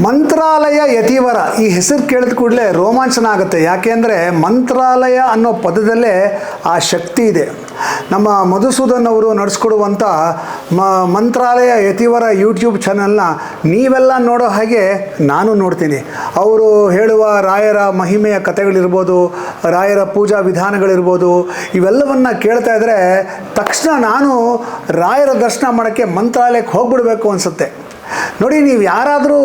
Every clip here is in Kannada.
ಮಂತ್ರಾಲಯ ಯತಿವರ ಈ ಹೆಸರು ಕೇಳಿದ ಕೂಡಲೇ ರೋಮಾಂಚನ ಆಗುತ್ತೆ. ಯಾಕೆಂದರೆ ಮಂತ್ರಾಲಯ ಅನ್ನೋ ಪದದಲ್ಲೇ ಆ ಶಕ್ತಿ ಇದೆ. ನಮ್ಮ ಮಧುಸೂದನ್ ಅವರು ನಡೆಸ್ಕೊಡುವಂಥ ಮಂತ್ರಾಲಯ ಯತಿವರ ಯೂಟ್ಯೂಬ್ ಚಾನಲ್ನ ನೀವೆಲ್ಲ ನೋಡೋ ಹಾಗೆ ನಾನು ನೋಡ್ತೀನಿ. ಅವರು ಹೇಳುವ ರಾಯರ ಮಹಿಮೆಯ ಕಥೆಗಳಿರ್ಬೋದು, ರಾಯರ ಪೂಜಾ ವಿಧಾನಗಳಿರ್ಬೋದು, ಇವೆಲ್ಲವನ್ನು ಕೇಳ್ತಾ ಇದ್ದರೆ ತಕ್ಷಣ ನಾನು ರಾಯರ ದರ್ಶನ ಮಾಡೋಕ್ಕೆ ಮಂತ್ರಾಲಯಕ್ಕೆ ಹೋಗ್ಬಿಡ್ಬೇಕು ಅನಿಸುತ್ತೆ. ನೋಡಿ, ನೀವು ಯಾರಾದರೂ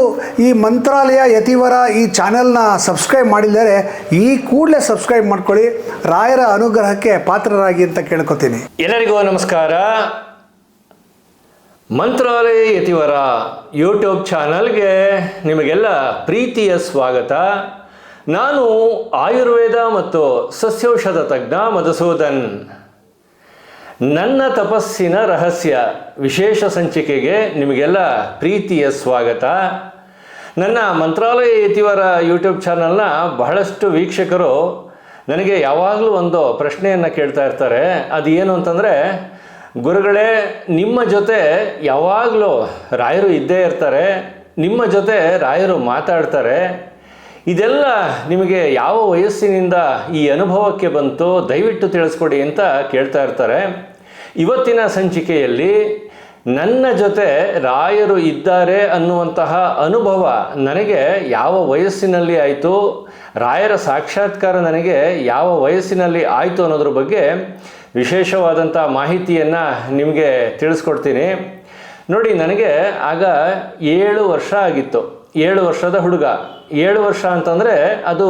ಈ ಮಂತ್ರಾಲಯ ಯತಿವರ ಈ ಚಾನೆಲ್ನ ಸಬ್ಸ್ಕ್ರೈಬ್ ಮಾಡಿದರೆ ಈ ಕೂಡಲೇ ಸಬ್ಸ್ಕ್ರೈಬ್ ಮಾಡ್ಕೊಳ್ಳಿ, ರಾಯರ ಅನುಗ್ರಹಕ್ಕೆ ಪಾತ್ರರಾಗಿ ಅಂತ ಕೇಳ್ಕೊತೀನಿ. ಎಲ್ಲರಿಗೂ ನಮಸ್ಕಾರ. ಮಂತ್ರಾಲಯ ಯತಿವರ ಯೂಟ್ಯೂಬ್ ಚಾನಲ್ಗೆ ನಿಮಗೆಲ್ಲ ಪ್ರೀತಿಯ ಸ್ವಾಗತ. ನಾನು ಆಯುರ್ವೇದ ಮತ್ತು ಸಸ್ಯೌಷಧ ತಜ್ಞ ಮಧುಸೂದನ್. ನನ್ನ ತಪಸ್ಸಿನ ರಹಸ್ಯ ವಿಶೇಷ ಸಂಚಿಕೆಗೆ ನಿಮಗೆಲ್ಲ ಪ್ರೀತಿಯ ಸ್ವಾಗತ. ನನ್ನ ಮಂತ್ರಾಲಯ ಯತಿವರ ಯೂಟ್ಯೂಬ್ ಚಾನಲ್ನ ಬಹಳಷ್ಟು ವೀಕ್ಷಕರು ನನಗೆ ಯಾವಾಗಲೂ ಒಂದು ಪ್ರಶ್ನೆಯನ್ನು ಕೇಳ್ತಾ ಇರ್ತಾರೆ. ಅದು ಏನು ಅಂತಂದರೆ, ಗುರುಗಳೇ, ನಿಮ್ಮ ಜೊತೆ ಯಾವಾಗಲೂ ರಾಯರು ಇದ್ದೇ ಇರ್ತಾರೆ, ನಿಮ್ಮ ಜೊತೆ ರಾಯರು ಮಾತಾಡ್ತಾರೆ, ಇದೆಲ್ಲ ನಿಮಗೆ ಯಾವ ವಯಸ್ಸಿನಿಂದ ಈ ಅನುಭವಕ್ಕೆ ಬಂತು, ದಯವಿಟ್ಟು ತಿಳಿಸ್ಕೊಡಿ ಅಂತ ಕೇಳ್ತಾ ಇರ್ತಾರೆ. ಇವತ್ತಿನ ಸಂಚಿಕೆಯಲ್ಲಿ ನನ್ನ ಜೊತೆ ರಾಯರು ಇದ್ದಾರೆ ಅನ್ನುವಂತಹ ಅನುಭವ ನನಗೆ ಯಾವ ವಯಸ್ಸಿನಲ್ಲಿ ಆಯಿತು, ರಾಯರ ಸಾಕ್ಷಾತ್ಕಾರ ನನಗೆ ಯಾವ ವಯಸ್ಸಿನಲ್ಲಿ ಆಯಿತು ಅನ್ನೋದ್ರ ಬಗ್ಗೆ ವಿಶೇಷವಾದಂಥ ಮಾಹಿತಿಯನ್ನು ನಿಮಗೆ ತಿಳಿಸ್ಕೊಡ್ತೀನಿ. ನೋಡಿ, ನನಗೆ ಆಗ 7 ವರ್ಷ ಆಗಿತ್ತು. 7 ವರ್ಷದ ಹುಡುಗ. 7 ವರ್ಷ ಅಂತಂದರೆ ಅದು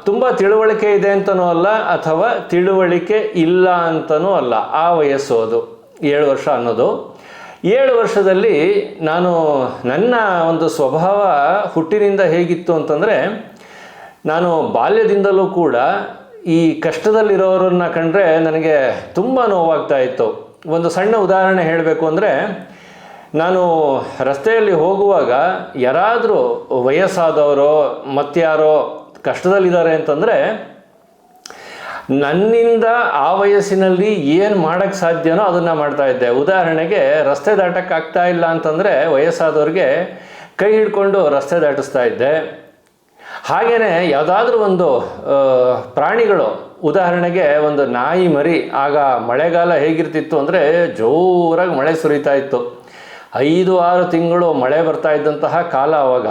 ತುಂಬ ತಿಳುವಳಿಕೆ ಇದೆ ಅಂತನೂ ಅಲ್ಲ, ಅಥವಾ ತಿಳುವಳಿಕೆ ಇಲ್ಲ ಅಂತನೂ ಅಲ್ಲ, ಆ ವಯಸ್ಸು ಅದು 7 ವರ್ಷ ಅನ್ನೋದು. 7 ವರ್ಷದಲ್ಲಿ ನಾನು ನನ್ನ ಒಂದು ಸ್ವಭಾವ ಹುಟ್ಟಿನಿಂದ ಹೇಗಿತ್ತು ಅಂತಂದರೆ, ನಾನು ಬಾಲ್ಯದಿಂದಲೂ ಕೂಡ ಈ ಕಷ್ಟದಲ್ಲಿರೋರನ್ನ ಕಂಡ್ರೆ ನನಗೆ ತುಂಬ ನೋವಾಗ್ತಾ ಇತ್ತು. ಒಂದು ಸಣ್ಣ ಉದಾಹರಣೆ ಹೇಳಬೇಕು ಅಂದರೆ, ನಾನು ರಸ್ತೆಯಲ್ಲಿ ಹೋಗುವಾಗ ಯಾರಾದರೂ ವಯಸ್ಸಾದವರೋ ಮತ್ತಾರೋ ಕಷ್ಟದಲ್ಲಿದ್ದಾರೆ ಅಂತಂದರೆ ನನ್ನಿಂದ ಆ ವಯಸ್ಸಿನಲ್ಲಿ ಏನು ಮಾಡೋಕ್ಕೆ ಸಾಧ್ಯನೋ ಅದನ್ನು ಮಾಡ್ತಾಯಿದ್ದೆ. ಉದಾಹರಣೆಗೆ, ರಸ್ತೆ ದಾಟೋಕ್ಕಾಗ್ತಾ ಇಲ್ಲ ಅಂತಂದರೆ ವಯಸ್ಸಾದವ್ರಿಗೆ ಕೈ ಹಿಡ್ಕೊಂಡು ರಸ್ತೆ ದಾಟಿಸ್ತಾ ಇದ್ದೆ. ಹಾಗೆಯೇ ಯಾವುದಾದ್ರೂ ಒಂದು ಪ್ರಾಣಿಗಳು, ಉದಾಹರಣೆಗೆ ಒಂದು ನಾಯಿ ಮರಿ, ಆಗ ಮಳೆಗಾಲ ಹೇಗಿರ್ತಿತ್ತು ಅಂದರೆ ಜೋರಾಗಿ ಮಳೆ ಸುರಿತಾ ಇತ್ತು. 5-6 ತಿಂಗಳು ಮಳೆ ಬರ್ತಾ ಇದ್ದಂತಹ ಕಾಲ ಆವಾಗ.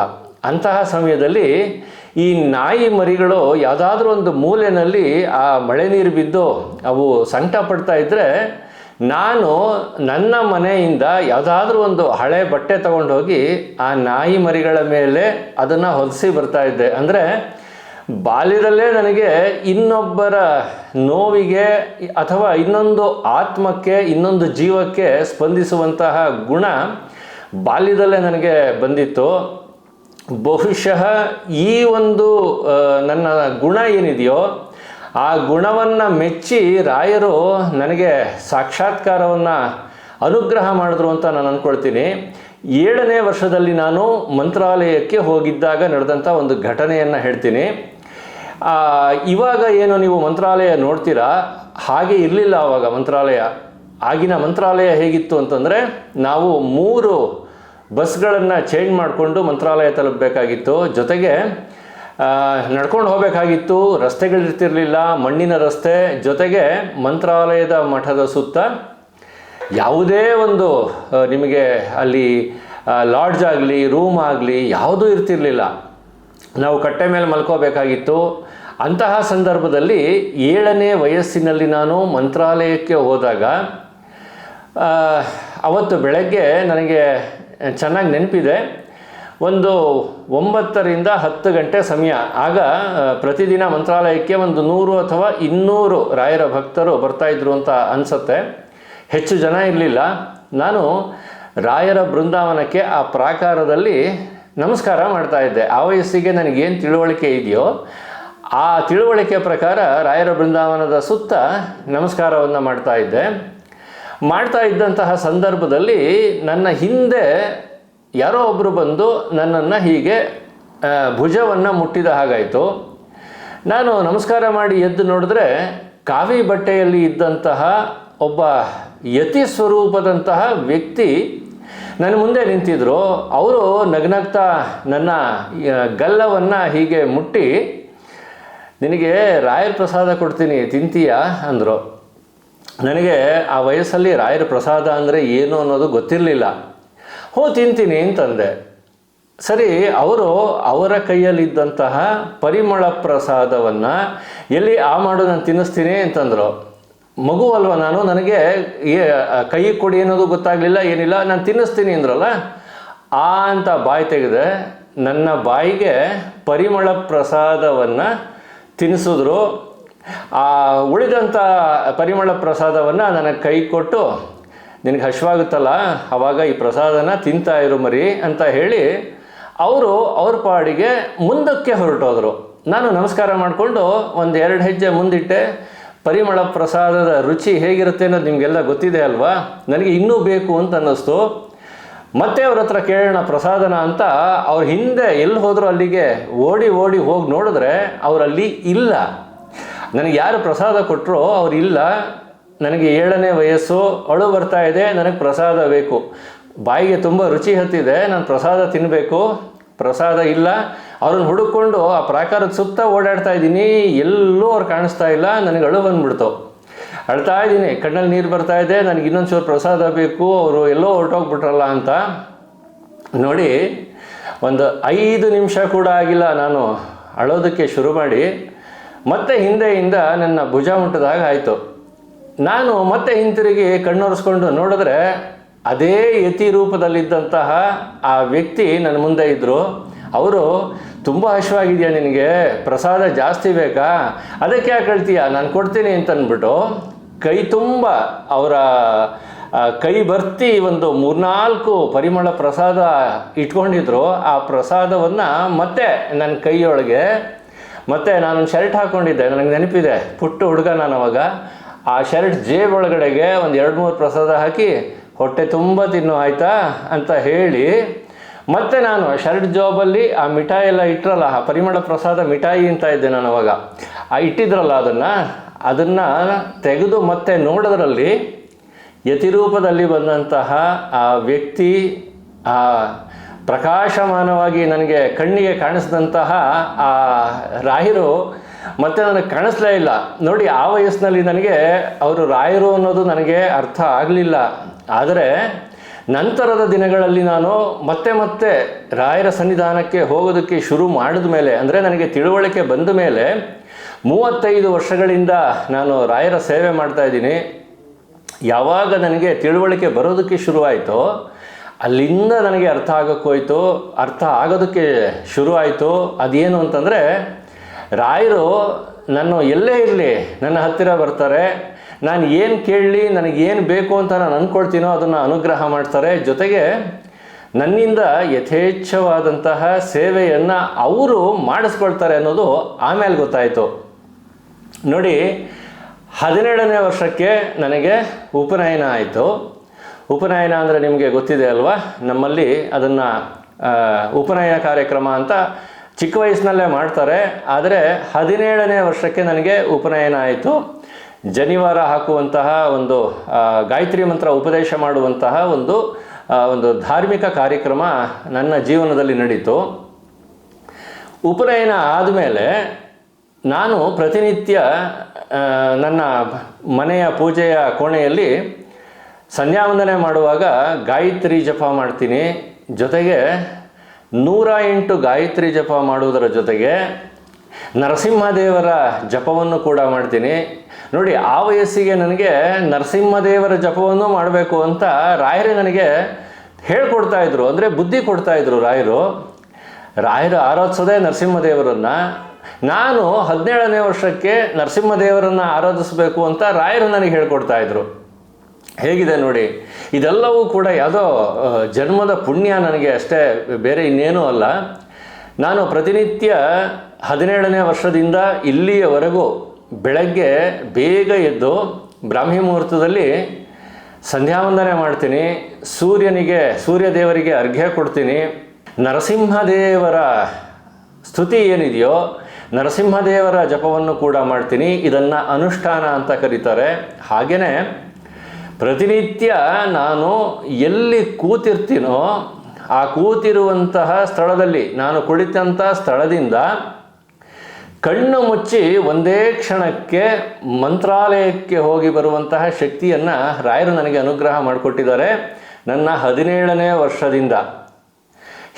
ಅಂತಹ ಸಮಯದಲ್ಲಿ ಈ ನಾಯಿ ಮರಿಗಳು ಯಾವುದಾದ್ರೂ ಒಂದು ಮೂಲೆಯಲ್ಲಿ ಆ ಮಳೆ ನೀರು ಬಿದ್ದು ಅವು ಸಂಕಟ ಪಡ್ತಾ ಇದ್ದರೆ, ನಾನು ನನ್ನ ಮನೆಯಿಂದ ಯಾವುದಾದ್ರೂ ಒಂದು ಹಳೆ ಬಟ್ಟೆ ತಗೊಂಡೋಗಿ ಆ ನಾಯಿ ಮರಿಗಳ ಮೇಲೆ ಅದನ್ನು ಹೊಲಿಸಿ ಬರ್ತಾ ಇದ್ದೆ. ಅಂದರೆ ಬಾಲ್ಯದಲ್ಲೇ ನನಗೆ ಇನ್ನೊಬ್ಬರ ನೋವಿಗೆ ಅಥವಾ ಇನ್ನೊಂದು ಆತ್ಮಕ್ಕೆ, ಇನ್ನೊಂದು ಜೀವಕ್ಕೆ ಸ್ಪಂದಿಸುವಂತಹ ಗುಣ ಬಾಲ್ಯದಲ್ಲೇ ನನಗೆ ಬಂದಿತ್ತು. ಬಹುಶಃ ಈ ಒಂದು ನನ್ನ ಗುಣ ಏನಿದೆಯೋ ಆ ಗುಣವನ್ನು ಮೆಚ್ಚಿ ರಾಯರು ನನಗೆ ಸಾಕ್ಷಾತ್ಕಾರವನ್ನು ಅನುಗ್ರಹ ಮಾಡಿದ್ರು ಅಂತ ನಾನು ಅಂದ್ಕೊಳ್ತೀನಿ. 7ನೇ ವರ್ಷದಲ್ಲಿ ನಾನು ಮಂತ್ರಾಲಯಕ್ಕೆ ಹೋಗಿದ್ದಾಗ ನಡೆದಂಥ ಒಂದು ಘಟನೆಯನ್ನು ಹೇಳ್ತೀನಿ. ಇವಾಗ ಏನು ನೀವು ಮಂತ್ರಾಲಯ ನೋಡ್ತೀರಾ, ಹಾಗೆ ಇರಲಿಲ್ಲ ಆವಾಗ ಮಂತ್ರಾಲಯ. ಆಗಿನ ಮಂತ್ರಾಲಯ ಹೇಗಿತ್ತು ಅಂತಂದರೆ, ನಾವು 3 ಬಸ್ಗಳನ್ನು ಚೇಂಜ್ ಮಾಡಿಕೊಂಡು ಮಂತ್ರಾಲಯ ತಲುಪಬೇಕಾಗಿತ್ತು. ಜೊತೆಗೆ ನಡ್ಕೊಂಡು ಹೋಗಬೇಕಾಗಿತ್ತು. ರಸ್ತೆಗಳಿರ್ತಿರಲಿಲ್ಲ, ಮಣ್ಣಿನ ರಸ್ತೆ. ಜೊತೆಗೆ ಮಂತ್ರಾಲಯದ ಮಠದ ಸುತ್ತ ಯಾವುದೇ ಒಂದು ನಿಮಗೆ ಅಲ್ಲಿ ಲಾಡ್ಜ್ ಆಗಲಿ ರೂಮ್ ಆಗಲಿ ಯಾವುದೂ ಇರ್ತಿರಲಿಲ್ಲ. ನಾವು ಕಟ್ಟೆ ಮೇಲೆ ಮಲ್ಕೋಬೇಕಾಗಿತ್ತು. ಅಂತಹ ಸಂದರ್ಭದಲ್ಲಿ 7ನೇ ವಯಸ್ಸಿನಲ್ಲಿ ನಾನು ಮಂತ್ರಾಲಯಕ್ಕೆ ಹೋದಾಗ, ಅವತ್ತು ಬೆಳಗ್ಗೆ ನನಗೆ ಚೆನ್ನಾಗಿ ನೆನಪಿದೆ, ಒಂದು 9ರಿಂದ 10 ಗಂಟೆ ಸಮಯ. ಆಗ ಪ್ರತಿದಿನ ಮಂತ್ರಾಲಯಕ್ಕೆ ಒಂದು 100 ಅಥವಾ 200 ರಾಯರ ಭಕ್ತರು ಬರ್ತಾಯಿದ್ರು ಅಂತ ಅನಿಸುತ್ತೆ. ಹೆಚ್ಚು ಜನ ಇರಲಿಲ್ಲ. ನಾನು ರಾಯರ ಬೃಂದಾವನಕ್ಕೆ ಆ ಪ್ರಾಕಾರದಲ್ಲಿ ನಮಸ್ಕಾರ ಮಾಡ್ತಾಯಿದ್ದೆ. ಆ ವಯಸ್ಸಿಗೆ ನನಗೇನು ತಿಳುವಳಿಕೆ ಇದೆಯೋ ಆ ತಿಳುವಳಿಕೆ ಪ್ರಕಾರ ರಾಯರ ಬೃಂದಾವನದ ಸುತ್ತ ನಮಸ್ಕಾರವನ್ನು ಮಾಡ್ತಾ ಇದ್ದಂತಹ ಸಂದರ್ಭದಲ್ಲಿ ನನ್ನ ಹಿಂದೆ ಯಾರೋ ಒಬ್ಬರು ಬಂದು ನನ್ನನ್ನು ಹೀಗೆ ಭುಜವನ್ನು ಮುಟ್ಟಿದ ಹಾಗಾಯಿತು. ನಾನು ನಮಸ್ಕಾರ ಮಾಡಿ ಎದ್ದು ನೋಡಿದ್ರೆ ಕಾವಿ ಬಟ್ಟೆಯಲ್ಲಿ ಇದ್ದಂತಹ ಒಬ್ಬ ಯತಿ ಸ್ವರೂಪದಂತಹ ವ್ಯಕ್ತಿ ನನ್ನ ಮುಂದೆ ನಿಂತಿದ್ರು. ಅವರು ನಗ್ನಗ್ತಾ ನನ್ನ ಗಲ್ಲವನ್ನು ಹೀಗೆ ಮುಟ್ಟಿ, ನಿನಗೆ ರಾಯರ ಪ್ರಸಾದ ಕೊಡ್ತೀನಿ, ತಿಂತೀಯಾ ಅಂದರು. ನನಗೆ ಆ ವಯಸ್ಸಲ್ಲಿ ರಾಯರ ಪ್ರಸಾದ ಅಂದರೆ ಏನು ಅನ್ನೋದು ಗೊತ್ತಿರಲಿಲ್ಲ. ತಿಂತೀನಿ ಅಂತಂದೆ. ಸರಿ, ಅವರು ಅವರ ಕೈಯಲ್ಲಿದ್ದಂತಹ ಪರಿಮಳ ಪ್ರಸಾದವನ್ನು ಎಲ್ಲಿ ಮಾಡು, ನಾನು ತಿನ್ನಿಸ್ತೀನಿ ಅಂತಂದರು. ಮಗು ಅಲ್ವ ನಾನು, ನನಗೆ ಕೈ ಕೊಡಿ ಅನ್ನೋದು ಗೊತ್ತಾಗಲಿಲ್ಲ, ಏನಿಲ್ಲ, ನಾನು ತಿನ್ನಿಸ್ತೀನಿ ಅಂದ್ರಲ್ಲ, ಅಂತ ಬಾಯಿ ತೆಗೆದೆ. ನನ್ನ ಬಾಯಿಗೆ ಪರಿಮಳ ಪ್ರಸಾದವನ್ನು ತಿನ್ನಿಸಿದ್ರು. ಆ ಉಳಿದಂಥ ಪರಿಮಳ ಪ್ರಸಾದವನ್ನು ನನಗೆ ಕೈ ಕೊಟ್ಟು, ನಿನಗೆ ಹಶ್ವಾಗುತ್ತಲ್ಲ ಆವಾಗ ಈ ಪ್ರಸಾದನ ತಿಂತಾ ಇರು ಮರಿ ಅಂತ ಹೇಳಿ ಅವರು ಅವ್ರ ಪಾಡಿಗೆ ಮುಂದಕ್ಕೆ ಹೊರಟೋದ್ರು. ನಾನು ನಮಸ್ಕಾರ ಮಾಡಿಕೊಂಡು ಒಂದು 2 ಹೆಜ್ಜೆ ಮುಂದಿಟ್ಟೆ. ಪರಿಮಳ ಪ್ರಸಾದದ ರುಚಿ ಹೇಗಿರುತ್ತೆ ಅನ್ನೋದು ನಿಮಗೆಲ್ಲ ಗೊತ್ತಿದೆ ಅಲ್ವಾ. ನನಗೆ ಇನ್ನೂ ಬೇಕು ಅಂತ ಅನ್ನಿಸ್ತು. ಮತ್ತೆ ಅವ್ರ ಹತ್ರ ಕೇಳೋಣ ಪ್ರಸಾದನ ಅಂತ ಅವ್ರ ಹಿಂದೆ ಎಲ್ಲಿ ಹೋದರೂ ಅಲ್ಲಿಗೆ ಓಡಿ ಹೋಗಿ ನೋಡಿದ್ರೆ ಅವರಲ್ಲಿ ಇಲ್ಲ. ನನಗೆ ಯಾರು ಪ್ರಸಾದ ಕೊಟ್ಟರೋ ಅವ್ರು ಇಲ್ಲ. ನನಗೆ 7ನೇ ವಯಸ್ಸು, ಅಳು ಬರ್ತಾ ಇದೆ, ನನಗೆ ಪ್ರಸಾದ ಬೇಕು, ಬಾಯಿಗೆ ತುಂಬ ರುಚಿ ಹತ್ತಿದೆ, ನಾನು ಪ್ರಸಾದ ತಿನ್ನಬೇಕು, ಪ್ರಸಾದ ಇಲ್ಲ. ಅವ್ರನ್ನ ಹುಡುಕೊಂಡು ಆ ಪ್ರಾಕಾರದ ಸುತ್ತ ಓಡಾಡ್ತಾ ಇದ್ದೀನಿ, ಎಲ್ಲೂ ಅವ್ರು ಕಾಣಿಸ್ತಾ ಇಲ್ಲ. ನನಗೆ ಅಳು ಬಂದ್ಬಿಡ್ತು. ಅಳ್ತಾ ಇದ್ದೀನಿ, ಕಣ್ಣಲ್ಲಿ ನೀರು ಬರ್ತಾ ಇದೆ, ನನಗೆ ಇನ್ನೊಂದು ಚೂರು ಪ್ರಸಾದ ಬೇಕು, ಅವರು ಎಲ್ಲೋ ಹೊರಟೋಗ್ಬಿಟ್ರಲ್ಲ ಅಂತ. ನೋಡಿ, ಒಂದು 5 ನಿಮಿಷ ಕೂಡ ಆಗಿಲ್ಲ ನಾನು ಅಳೋದಕ್ಕೆ ಶುರು ಮಾಡಿ, ಮತ್ತೆ ಹಿಂದೆಯಿಂದ ನನ್ನ ಭುಜ ಮುಟ್ಟಿದಾಗ ಆಯಿತು. ನಾನು ಮತ್ತೆ ಹಿಂತಿರುಗಿ ಕಣ್ಣೊರೆಸ್ಕೊಂಡು ನೋಡಿದ್ರೆ ಅದೇ ಯತಿ ರೂಪದಲ್ಲಿದ್ದಂತಹ ಆ ವ್ಯಕ್ತಿ ನನ್ನ ಮುಂದೆ ಇದ್ದರು. ಅವರು, ತುಂಬ ಹಶ್ವಾಗಿದೆಯಾ ನಿನಗೆ, ಪ್ರಸಾದ ಜಾಸ್ತಿ ಬೇಕಾ, ಅದಕ್ಕೆ ಯಾಕೆ ಹೇಳ್ತೀಯ, ನಾನು ಕೊಡ್ತೀನಿ ಅಂತಂದ್ಬಿಟ್ಟು ಕೈ ತುಂಬ ಅವರ ಕೈ ಬರ್ತಿ ಒಂದು 3-4 ಪರಿಮಳ ಪ್ರಸಾದ ಇಟ್ಕೊಂಡಿದ್ರು. ಆ ಪ್ರಸಾದವನ್ನು ಮತ್ತೆ ನನ್ನ ಕೈಯೊಳಗೆ, ಮತ್ತು ನಾನೊಂದು ಶರ್ಟ್ ಹಾಕ್ಕೊಂಡಿದ್ದೆ, ನನಗೆ ನೆನಪಿದೆ, ಪುಟ್ಟ ಹುಡುಗ ನಾನು ಅವಾಗ. ಆ ಶರ್ಟ್ ಜೇಬೊಳಗಡೆಗೆ ಒಂದು 2-3 ಪ್ರಸಾದ ಹಾಕಿ, ಹೊಟ್ಟೆ ತುಂಬ ತಿನ್ನು ಆಯಿತಾ ಅಂತ ಹೇಳಿ, ಮತ್ತು ನಾನು ಶರ್ಟ್ ಜಾಬಲ್ಲಿ ಆ ಮಿಠಾಯಿ ಎಲ್ಲ ಇಟ್ಟರಲ್ಲ, ಆ ಪರಿಮಳ ಪ್ರಸಾದ ಮಿಠಾಯಿ ಅಂತ ಇದ್ದೆ ನಾನು ಅವಾಗ. ಇಟ್ಟಿದ್ರಲ್ಲ ಅದನ್ನು ತೆಗೆದು ಮತ್ತೆ ನೋಡೋದ್ರಲ್ಲಿ ಯತಿರೂಪದಲ್ಲಿ ಬಂದಂತಹ ಆ ವ್ಯಕ್ತಿ, ಆ ಪ್ರಕಾಶಮಾನವಾಗಿ ನನಗೆ ಕಣ್ಣಿಗೆ ಕಾಣಿಸಿದಂತಹ ಆ ರಾಯರು ಮತ್ತೆ ನನಗೆ ಕಾಣಿಸ್ಲೇ ಇಲ್ಲ. ನೋಡಿ, ಆ ವಯಸ್ಸಿನಲ್ಲಿ ನನಗೆ ಅವರು ರಾಯರು ಅನ್ನೋದು ನನಗೆ ಅರ್ಥ ಆಗಲಿಲ್ಲ. ಆದರೆ ನಂತರದ ದಿನಗಳಲ್ಲಿ ನಾನು ಮತ್ತೆ ರಾಯರ ಸನ್ನಿಧಾನಕ್ಕೆ ಹೋಗೋದಕ್ಕೆ ಶುರು ಮಾಡಿದ ಮೇಲೆ, ಅಂದರೆ ನನಗೆ ತಿಳುವಳಿಕೆ ಬಂದ ಮೇಲೆ 35 ವರ್ಷಗಳಿಂದ ನಾನು ರಾಯರ ಸೇವೆ ಮಾಡ್ತಾಯಿದ್ದೀನಿ. ಯಾವಾಗ ನನಗೆ ತಿಳುವಳಿಕೆ ಬರೋದಕ್ಕೆ ಶುರುವಾಯಿತೋ ಅಲ್ಲಿಂದ ನನಗೆ ಅರ್ಥ ಆಗೋದಕ್ಕೆ ಶುರುವಾಯಿತು. ಅದೇನು ಅಂತಂದರೆ, ರಾಯರು ನಾನು ಎಲ್ಲೇ ಇರಲಿ ನನ್ನ ಹತ್ತಿರ ಬರ್ತಾರೆ, ನಾನು ಏನು ಕೇಳಲಿ, ನನಗೇನು ಬೇಕು ಅಂತ ನಾನು ಅಂದ್ಕೊಳ್ತೀನೋ ಅದನ್ನು ಅನುಗ್ರಹ ಮಾಡ್ತಾರೆ. ಜೊತೆಗೆ ನನ್ನಿಂದ ಯಥೇಚ್ಛವಾದಂತಹ ಸೇವೆಯನ್ನು ಅವರು ಮಾಡಿಸ್ಕೊಳ್ತಾರೆ ಅನ್ನೋದು ಆಮೇಲೆ ಗೊತ್ತಾಯಿತು. ನೋಡಿ, 17ನೇ ವರ್ಷಕ್ಕೆ ನನಗೆ ಉಪನಯನ ಆಯಿತು. ಉಪನಯನ ಅಂದರೆ ನಿಮಗೆ ಗೊತ್ತಿದೆ ಅಲ್ವಾ, ನಮ್ಮಲ್ಲಿ ಅದನ್ನು ಉಪನಯನ ಕಾರ್ಯಕ್ರಮ ಅಂತ ಚಿಕ್ಕ ವಯಸ್ಸಿನಲ್ಲೇ ಮಾಡ್ತಾರೆ. ಆದರೆ 17ನೇ ವರ್ಷಕ್ಕೆ ನನಗೆ ಉಪನಯನ ಆಯಿತು. ಜನಿವಾರ ಹಾಕುವಂತಹ ಒಂದು ಗಾಯತ್ರಿ ಮಂತ್ರ ಉಪದೇಶ ಮಾಡುವಂತಹ ಒಂದು ಧಾರ್ಮಿಕ ಕಾರ್ಯಕ್ರಮ ನನ್ನ ಜೀವನದಲ್ಲಿ ನಡೀತು. ಉಪನಯನ ಆದಮೇಲೆ ನಾನು ಪ್ರತಿನಿತ್ಯ ನನ್ನ ಮನೆಯ ಪೂಜೆಯ ಕೋಣೆಯಲ್ಲಿ ಸಂಧ್ಯಾವಂದನೆ ಮಾಡುವಾಗ ಗಾಯತ್ರಿ ಜಪ ಮಾಡ್ತೀನಿ. ಜೊತೆಗೆ 108 ಗಾಯತ್ರಿ ಜಪ ಮಾಡುವುದರ ಜೊತೆಗೆ ನರಸಿಂಹದೇವರ ಜಪವನ್ನು ಕೂಡ ಮಾಡ್ತೀನಿ. ನೋಡಿ, ಆ ವಯಸ್ಸಿಗೆ ನನಗೆ ನರಸಿಂಹದೇವರ ಜಪವನ್ನು ಮಾಡಬೇಕು ಅಂತ ರಾಯರೇ ನನಗೆ ಹೇಳ್ಕೊಡ್ತಾಯಿದ್ರು, ಅಂದರೆ ಬುದ್ಧಿ ಕೊಡ್ತಾಯಿದ್ರು ರಾಯರು ಆರಾಧಿಸೋದೇ ನರಸಿಂಹದೇವರನ್ನು. ನಾನು 17ನೇ ವರ್ಷಕ್ಕೆ ನರಸಿಂಹದೇವರನ್ನು ಆರಾಧಿಸಬೇಕು ಅಂತ ರಾಯರು ನನಗೆ ಹೇಳ್ಕೊಡ್ತಾಯಿದ್ರು. ಹೇಗಿದೆ ನೋಡಿ, ಇದೆಲ್ಲವೂ ಕೂಡ ಯಾವುದೋ ಜನ್ಮದ ಪುಣ್ಯ ನನಗೆ ಅಷ್ಟೇ, ಬೇರೆ ಇನ್ನೇನೂ ಅಲ್ಲ. ನಾನು ಪ್ರತಿನಿತ್ಯ 17ನೇ ವರ್ಷದಿಂದ ಇಲ್ಲಿಯವರೆಗೂ ಬೆಳಗ್ಗೆ ಬೇಗ ಎದ್ದು ಬ್ರಾಹ್ಮಿ ಮುಹೂರ್ತದಲ್ಲಿ ಸಂಧ್ಯಾವಂದನೆ ಮಾಡ್ತೀನಿ, ಸೂರ್ಯದೇವರಿಗೆ ಅರ್ಘ್ಯ ಕೊಡ್ತೀನಿ, ನರಸಿಂಹದೇವರ ಸ್ತುತಿ ಏನಿದೆಯೋ ನರಸಿಂಹದೇವರ ಜಪವನ್ನು ಕೂಡ ಮಾಡ್ತೀನಿ. ಇದನ್ನು ಅನುಷ್ಠಾನ ಅಂತ ಕರೀತಾರೆ. ಹಾಗೆಯೇ ಪ್ರತಿನಿತ್ಯ ನಾನು ಎಲ್ಲಿ ಕೂತಿರ್ತೀನೋ ಆ ಕೂತಿರುವಂತಹ ಸ್ಥಳದಲ್ಲಿ, ನಾನು ಕುಳಿತಂಥ ಸ್ಥಳದಿಂದ ಕಣ್ಣು ಮುಚ್ಚಿ ಒಂದೇ ಕ್ಷಣಕ್ಕೆ ಮಂತ್ರಾಲಯಕ್ಕೆ ಹೋಗಿ ಬರುವಂತಹ ಶಕ್ತಿಯನ್ನು ರಾಯರು ನನಗೆ ಅನುಗ್ರಹ ಮಾಡಿಕೊಟ್ಟಿದ್ದಾರೆ ನನ್ನ 17ನೇ ವರ್ಷದಿಂದ.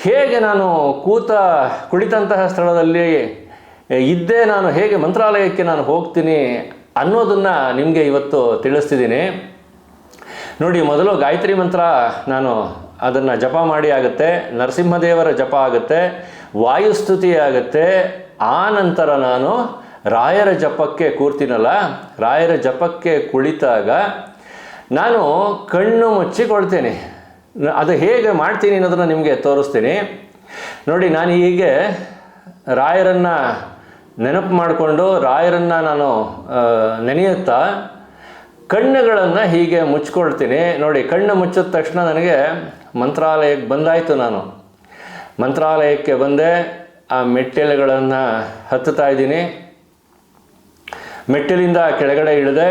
ಹೇಗೆ ನಾನು ಕುಳಿತಂತಹ ಸ್ಥಳದಲ್ಲಿ ಇದ್ದೇ ನಾನು ಹೇಗೆ ಮಂತ್ರಾಲಯಕ್ಕೆ ನಾನು ಹೋಗ್ತೀನಿ ಅನ್ನೋದನ್ನು ನಿಮಗೆ ಇವತ್ತು ತಿಳಿಸ್ತಿದ್ದೀನಿ. ನೋಡಿ, ಮೊದಲು ಗಾಯತ್ರಿ ಮಂತ್ರ ನಾನು ಅದನ್ನು ಜಪ ಮಾಡಿ ಆಗುತ್ತೆ, ನರಸಿಂಹದೇವರ ಜಪ ಆಗುತ್ತೆ, ವಾಯುಸ್ತುತಿ ಆಗುತ್ತೆ. ಆ ನಂತರ ನಾನು ರಾಯರ ಜಪಕ್ಕೆ ಕೂರ್ತೀನಲ್ಲ, ರಾಯರ ಜಪಕ್ಕೆ ಕುಳಿತಾಗ ನಾನು ಕಣ್ಣು ಮುಚ್ಚಿಕೊಳ್ತೀನಿ. ಅದು ಹೇಗೆ ಮಾಡ್ತೀನಿ ಅನ್ನೋದನ್ನು ನಿಮಗೆ ತೋರಿಸ್ತೀನಿ. ನೋಡಿ, ನಾನು ಹೀಗೆ ರಾಯರನ್ನು ನೆನಪು ಮಾಡಿಕೊಂಡು ರಾಯರನ್ನು ನಾನು ನೆನೆಯುತ್ತಾ ಕಣ್ಣುಗಳನ್ನು ಹೀಗೆ ಮುಚ್ಕೊಳ್ತೀನಿ. ನೋಡಿ, ಕಣ್ಣು ಮುಚ್ಚಿದ ತಕ್ಷಣ ನನಗೆ ಮಂತ್ರಾಲಯಕ್ಕೆ ಬಂದಾಯಿತು. ನಾನು ಮಂತ್ರಾಲಯಕ್ಕೆ ಬಂದೆ, ಆ ಮೆಟ್ಟಿಲುಗಳನ್ನು ಹತ್ತುತ್ತಾ ಇದ್ದೀನಿ. ಮೆಟ್ಟಿಲಿಂದ ಕೆಳಗಡೆ ಇಳಿದೆ.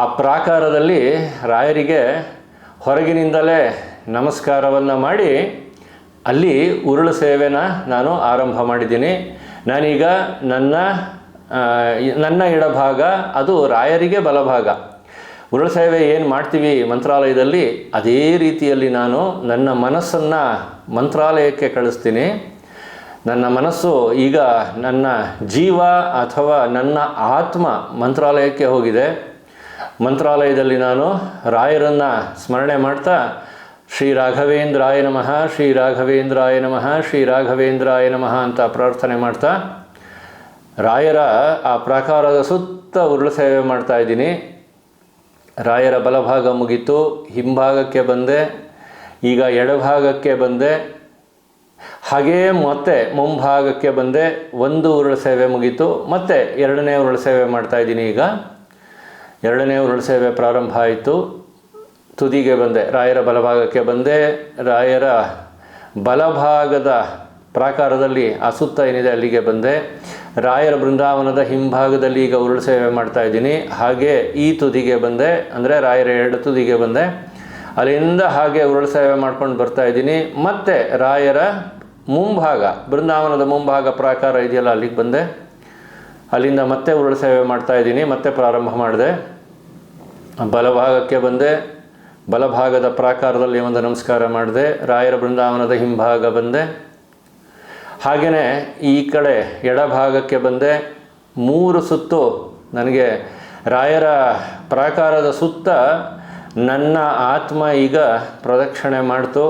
ಆ ಪ್ರಾಕಾರದಲ್ಲಿ ರಾಯರಿಗೆ ಹೊರಗಿನಿಂದಲೇ ನಮಸ್ಕಾರವನ್ನು ಮಾಡಿ ಅಲ್ಲಿ ಉರುಳು ಸೇವೆನ ನಾನು ಆರಂಭ ಮಾಡಿದ್ದೀನಿ. ನಾನೀಗ ನನ್ನ ಎಡಭಾಗ, ಅದು ರಾಯರಿಗೆ ಬಲಭಾಗ. ಉರುಳು ಸೇವೆ ಏನು ಮಾಡ್ತೀವಿ ಮಂತ್ರಾಲಯದಲ್ಲಿ, ಅದೇ ರೀತಿಯಲ್ಲಿ ನಾನು ನನ್ನ ಮನಸ್ಸನ್ನು ಮಂತ್ರಾಲಯಕ್ಕೆ ಕಳಿಸ್ತೀನಿ. ನನ್ನ ಮನಸ್ಸು ಈಗ ನನ್ನ ಜೀವ ಅಥವಾ ನನ್ನ ಆತ್ಮ ಮಂತ್ರಾಲಯಕ್ಕೆ ಹೋಗಿದೆ. ಮಂತ್ರಾಲಯದಲ್ಲಿ ನಾನು ರಾಯರನ್ನು ಸ್ಮರಣೆ ಮಾಡ್ತಾ ಶ್ರೀ ರಾಘವೇಂದ್ರಾಯ ನಮಃ, ಶ್ರೀ ರಾಘವೇಂದ್ರಾಯ ನಮಃ, ಶ್ರೀ ರಾಘವೇಂದ್ರಾಯ ನಮಃ ಅಂತ ಪ್ರಾರ್ಥನೆ ಮಾಡ್ತಾ ರಾಯರ ಆ ಪ್ರಾಕಾರದ ಸುತ್ತ ಉರುಳು ಸೇವೆ ಮಾಡ್ತಾ ಇದ್ದೀನಿ. ರಾಯರ ಬಲಭಾಗ ಮುಗೀತು, ಹಿಂಭಾಗಕ್ಕೆ ಬಂದೆ, ಈಗ ಎಡಭಾಗಕ್ಕೆ ಬಂದೆ, ಹಾಗೇ ಮತ್ತೆ ಮುಂಭಾಗಕ್ಕೆ ಬಂದೆ. ಒಂದು ಉರುಳು ಸೇವೆ ಮುಗೀತು, ಮತ್ತೆ 2ನೇ ಉರುಳು ಸೇವೆ ಮಾಡ್ತಾ ಇದ್ದೀನಿ. ಈಗ 2ನೇ ಉರುಳು ಸೇವೆ ಪ್ರಾರಂಭ ಆಯಿತು. ತುದಿಗೆ ಬಂದೆ, ರಾಯರ ಬಲಭಾಗಕ್ಕೆ ಬಂದೆ. ರಾಯರ ಬಲಭಾಗದ ಪ್ರಾಕಾರದಲ್ಲಿ ಆ ಸುತ್ತ ಏನಿದೆ ಅಲ್ಲಿಗೆ ಬಂದೆ. ರಾಯರ ಬೃಂದಾವನದ ಹಿಂಭಾಗದಲ್ಲಿ ಈಗ ಉರುಳು ಸೇವೆ ಮಾಡ್ತಾ ಇದ್ದೀನಿ. ಹಾಗೆ ಈ ತುದಿಗೆ ಬಂದೆ, ಅಂದರೆ ರಾಯರ 2 ತುದಿಗೆ ಬಂದೆ. ಅಲ್ಲಿಂದ ಹಾಗೆ ಉರುಳು ಸೇವೆ ಮಾಡ್ಕೊಂಡು ಬರ್ತಾ ಇದ್ದೀನಿ. ಮತ್ತೆ ರಾಯರ ಮುಂಭಾಗ, ಬೃಂದಾವನದ ಮುಂಭಾಗ ಪ್ರಾಕಾರ ಇದೆಯಲ್ಲ, ಅಲ್ಲಿಗೆ ಬಂದೆ. ಅಲ್ಲಿಂದ ಮತ್ತೆ ಉರುಳು ಸೇವೆ ಮಾಡ್ತಾ ಇದ್ದೀನಿ. ಮತ್ತೆ ಪ್ರಾರಂಭ ಮಾಡಿದೆ, ಬಲಭಾಗಕ್ಕೆ ಬಂದೆ. ಬಲಭಾಗದ ಪ್ರಾಕಾರದಲ್ಲಿ ಒಂದು ನಮಸ್ಕಾರ ಮಾಡಿದೆ. ರಾಯರ ಬೃಂದಾವನದ ಹಿಂಭಾಗ ಬಂದೆ. ಹಾಗೆಯೇ ಈ ಕಡೆ ಎಡಭಾಗಕ್ಕೆ ಬಂದೆ. 3 ಸುತ್ತು ನನಗೆ ರಾಯರ ಪ್ರಾಕಾರದ ಸುತ್ತ ನನ್ನ ಆತ್ಮ ಈಗ ಪ್ರದಕ್ಷಿಣೆ ಮಾಡ್ತು.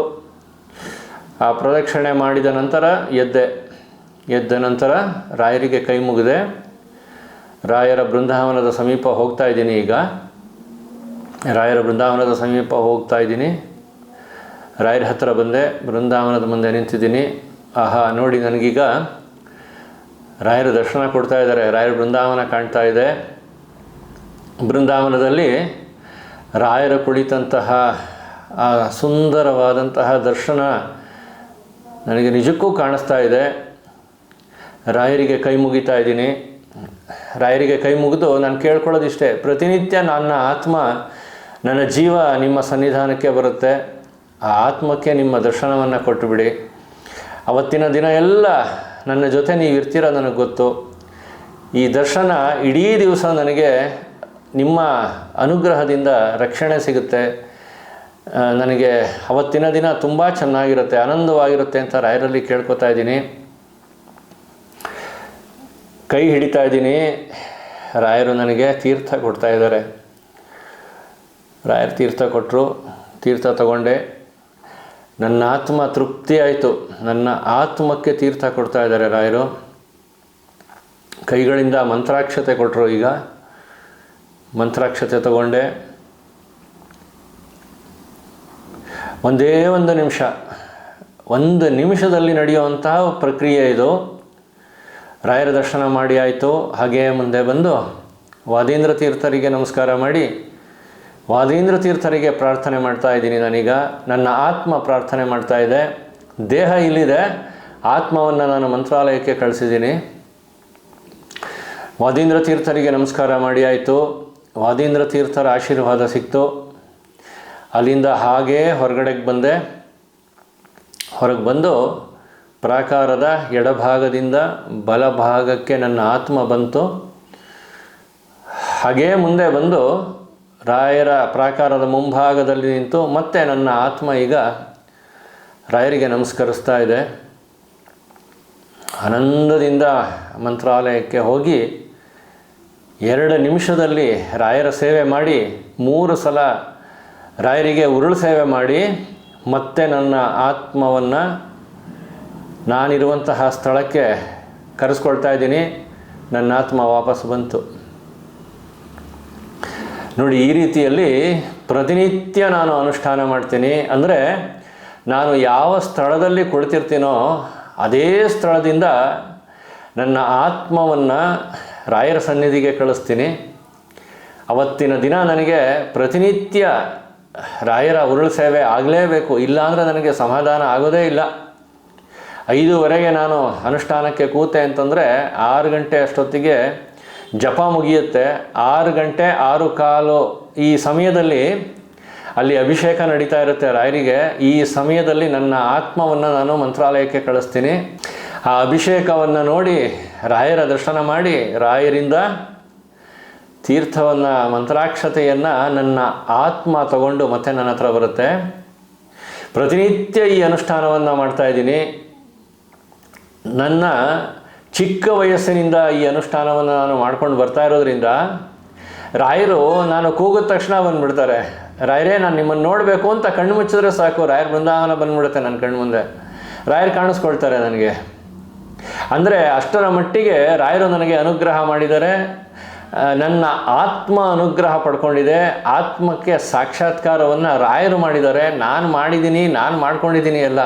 ಆ ಪ್ರದಕ್ಷಿಣೆ ಮಾಡಿದ ನಂತರ ಎದ್ದ ನಂತರ ರಾಯರಿಗೆ ಕೈ ಮುಗಿದೆ. ರಾಯರ ಬೃಂದಾವನದ ಸಮೀಪ ಹೋಗ್ತಾ ಇದ್ದೀನಿ. ಈಗ ರಾಯರ ಬೃಂದಾವನದ ಸಮೀಪ ಹೋಗ್ತಾ ಇದ್ದೀನಿ. ರಾಯರ ಹತ್ತಿರ ಬಂದೆ, ಬೃಂದಾವನದ ಮುಂದೆ ನಿಂತಿದ್ದೀನಿ. ಆಹಾ, ನೋಡಿ, ನನಗೀಗ ರಾಯರ ದರ್ಶನ ಕೊಡ್ತಾ ಇದ್ದಾರೆ. ರಾಯರ ಬೃಂದಾವನ ಕಾಣ್ತಾ ಇದೆ. ಬೃಂದಾವನದಲ್ಲಿ ರಾಯರ ಕುಳಿತಂತಹ ಆ ಸುಂದರವಾದಂತಹ ದರ್ಶನ ನನಗೆ ನಿಜಕ್ಕೂ ಕಾಣಿಸ್ತಾ ಇದೆ. ರಾಯರಿಗೆ ಕೈ ಮುಗಿತಾ ಇದ್ದೀನಿ. ರಾಯರಿಗೆ ಕೈ ಮುಗಿದು ನಾನು ಕೇಳ್ಕೊಳ್ಳೋದಿಷ್ಟೇ, ಪ್ರತಿನಿತ್ಯ ನನ್ನ ಆತ್ಮ, ನನ್ನ ಜೀವ ನಿಮ್ಮ ಸನ್ನಿಧಾನಕ್ಕೆ ಬರುತ್ತೆ. ಆ ಆತ್ಮಕ್ಕೆ ನಿಮ್ಮ ದರ್ಶನವನ್ನು ಕೊಟ್ಟುಬಿಡಿ. ಅವತ್ತಿನ ದಿನ ಎಲ್ಲ ನನ್ನ ಜೊತೆ ನೀವು ಇರ್ತೀರ, ನನಗೆ ಗೊತ್ತು. ಈ ದರ್ಶನ ಇಡೀ ದಿವಸ ನನಗೆ ನಿಮ್ಮ ಅನುಗ್ರಹದಿಂದ ರಕ್ಷಣೆ ಸಿಗುತ್ತೆ. ನನಗೆ ಅವತ್ತಿನ ದಿನ ತುಂಬ ಚೆನ್ನಾಗಿರುತ್ತೆ, ಆನಂದವಾಗಿರುತ್ತೆ ಅಂತ ರಾಯರಲ್ಲಿ ಕೇಳ್ಕೊತಾ ಇದ್ದೀನಿ. ಕೈ ಹಿಡಿತಾ ಇದ್ದೀನಿ. ರಾಯರು ನನಗೆ ತೀರ್ಥ ಕೊಡ್ತಾ ಇದ್ದಾರೆ. ರಾಯರು ತೀರ್ಥ ಕೊಟ್ಟರು. ತೀರ್ಥ ತಗೊಂಡೆ. ನನ್ನ ಆತ್ಮ ತೃಪ್ತಿ ಆಯಿತು. ನನ್ನ ಆತ್ಮಕ್ಕೆ ತೀರ್ಥ ಕೊಡ್ತಾ ಇದ್ದಾರೆ ರಾಯರು. ಕೈಗಳಿಂದ ಮಂತ್ರಾಕ್ಷತೆ ಕೊಟ್ಟರು. ಈಗ ಮಂತ್ರಾಕ್ಷತೆ ತಗೊಂಡೆ. ಒಂದೇ ಒಂದು ನಿಮಿಷದಲ್ಲಿ ನಡೆಯುವಂತಹ ಪ್ರಕ್ರಿಯೆ ಇದು. ರಾಯರ ದರ್ಶನ ಮಾಡಿ ಆಯಿತು. ಹಾಗೇ ಮುಂದೆ ಬಂದು ವಾದೀಂದ್ರ ತೀರ್ಥರಿಗೆ ನಮಸ್ಕಾರ ಮಾಡಿ ವಾದೀಂದ್ರ ತೀರ್ಥರಿಗೆ ಪ್ರಾರ್ಥನೆ ಮಾಡ್ತಾ ಇದ್ದೀನಿ. ನಾನೀಗ ನನ್ನ ಆತ್ಮ ಪ್ರಾರ್ಥನೆ ಮಾಡ್ತಾ ಇದೆ. ದೇಹ ಇಲ್ಲಿದೆ, ಆತ್ಮವನ್ನು ನಾನು ಮಂತ್ರಾಲಯಕ್ಕೆ ಕಳಿಸಿದ್ದೀನಿ. ವಾದೀಂದ್ರ ತೀರ್ಥರಿಗೆ ನಮಸ್ಕಾರ ಮಾಡಿ ಆಯಿತು. ವಾದೀಂದ್ರ ತೀರ್ಥರ ಆಶೀರ್ವಾದ ಸಿಕ್ತು. ಅಲ್ಲಿಂದ ಹಾಗೇ ಹೊರಗಡೆಗೆ ಬಂದೆ. ಹೊರಗೆ ಬಂದು ಪ್ರಾಕಾರದ ಎಡಭಾಗದಿಂದ ಬಲಭಾಗಕ್ಕೆ ನನ್ನ ಆತ್ಮ ಬಂತು. ಹಾಗೇ ಮುಂದೆ ಬಂದು ರಾಯರ ಪ್ರಾಕಾರದ ಮುಂಭಾಗದಲ್ಲಿ ನಿಂತು ಮತ್ತೆ ನನ್ನ ಆತ್ಮ ಈಗ ರಾಯರಿಗೆ ನಮಸ್ಕರಿಸ್ತಾ ಇದೆ. ಆನಂದದಿಂದ ಮಂತ್ರಾಲಯಕ್ಕೆ ಹೋಗಿ 2 ನಿಮಿಷದಲ್ಲಿ ರಾಯರ ಸೇವೆ ಮಾಡಿ 3 ಸಲ ರಾಯರಿಗೆ ಉರುಳು ಸೇವೆ ಮಾಡಿ ಮತ್ತೆ ನನ್ನ ಆತ್ಮವನ್ನು ನಾನಿರುವಂತಹ ಸ್ಥಳಕ್ಕೆ ಕರೆಸ್ಕೊಳ್ತಾ ಇದ್ದೀನಿ. ನನ್ನ ಆತ್ಮ ವಾಪಸ್ ಬಂತು. ನೋಡಿ, ಈ ರೀತಿಯಲ್ಲಿ ಪ್ರತಿನಿತ್ಯ ನಾನು ಅನುಷ್ಠಾನ ಮಾಡ್ತೀನಿ. ಅಂದರೆ ನಾನು ಯಾವ ಸ್ಥಳದಲ್ಲಿ ಕುಳಿತಿರ್ತೀನೋ ಅದೇ ಸ್ಥಳದಿಂದ ನನ್ನ ಆತ್ಮವನ್ನು ರಾಯರ ಸನ್ನಿಧಿಗೆ ಕಳಿಸ್ತೀನಿ. ಅವತ್ತಿನ ದಿನ ನನಗೆ ಪ್ರತಿನಿತ್ಯ ರಾಯರ ಉರುಳು ಸೇವೆ ಆಗಲೇಬೇಕು, ಇಲ್ಲಾಂದರೆ ನನಗೆ ಸಮಾಧಾನ ಆಗೋದೇ ಇಲ್ಲ. 5:30ಗೆ ನಾನು ಅನುಷ್ಠಾನಕ್ಕೆ ಕೂತೆ ಅಂತಂದರೆ 6 ಗಂಟೆ ಅಷ್ಟೊತ್ತಿಗೆ ಜಪ ಮುಗಿಯುತ್ತೆ. 6 ಗಂಟೆ 6:15 ಈ ಸಮಯದಲ್ಲಿ ಅಲ್ಲಿ ಅಭಿಷೇಕ ನಡೀತಾ ಇರುತ್ತೆ ರಾಯರಿಗೆ. ಈ ಸಮಯದಲ್ಲಿ ನನ್ನ ಆತ್ಮವನ್ನು ನಾನು ಮಂತ್ರಾಲಯಕ್ಕೆ ಕಳಿಸ್ತೀನಿ. ಆ ಅಭಿಷೇಕವನ್ನು ನೋಡಿ ರಾಯರ ದರ್ಶನ ಮಾಡಿ ರಾಯರಿಂದ ತೀರ್ಥವನ್ನು, ಮಂತ್ರಾಕ್ಷತೆಯನ್ನು ನನ್ನ ಆತ್ಮ ತಗೊಂಡು ಮತ್ತೆ ನನ್ನ ಹತ್ರ ಬರುತ್ತೆ. ಪ್ರತಿನಿತ್ಯ ಈ ಅನುಷ್ಠಾನವನ್ನು ಮಾಡ್ತಾಯಿದ್ದೀನಿ. ನನ್ನ ಚಿಕ್ಕ ವಯಸ್ಸಿನಿಂದ ಈ ಅನುಷ್ಠಾನವನ್ನು ನಾನು ಮಾಡ್ಕೊಂಡು ಬರ್ತಾ ಇರೋದ್ರಿಂದ ರಾಯರು ನಾನು ಕೂಗಿದ ತಕ್ಷಣ ಬಂದುಬಿಡ್ತಾರೆ. ರಾಯರೇ, ನಾನು ನಿಮ್ಮನ್ನು ನೋಡಬೇಕು ಅಂತ ಕಣ್ಣು ಮುಚ್ಚಿದ್ರೆ ಸಾಕು, ರಾಯರ ಬೃಂದಾವನ ಬಂದುಬಿಡುತ್ತೆ ನನ್ನ ಕಣ್ಣು ಮುಂದೆ. ರಾಯರು ಕಾಣಿಸ್ಕೊಳ್ತಾರೆ ನನಗೆ. ಅಂದರೆ ಅಷ್ಟರ ಮಟ್ಟಿಗೆ ರಾಯರು ನನಗೆ ಅನುಗ್ರಹ ಮಾಡಿದ್ದಾರೆ. ನನ್ನ ಆತ್ಮ ಅನುಗ್ರಹ ಪಡ್ಕೊಂಡಿದೆ. ಆತ್ಮಕ್ಕೆ ಸಾಕ್ಷಾತ್ಕಾರವನ್ನು ರಾಯರು ಮಾಡಿದ್ದಾರೆ. ನಾನು ಮಾಡಿದ್ದೀನಿ, ನಾನು ಮಾಡ್ಕೊಂಡಿದ್ದೀನಿ ಎಲ್ಲ.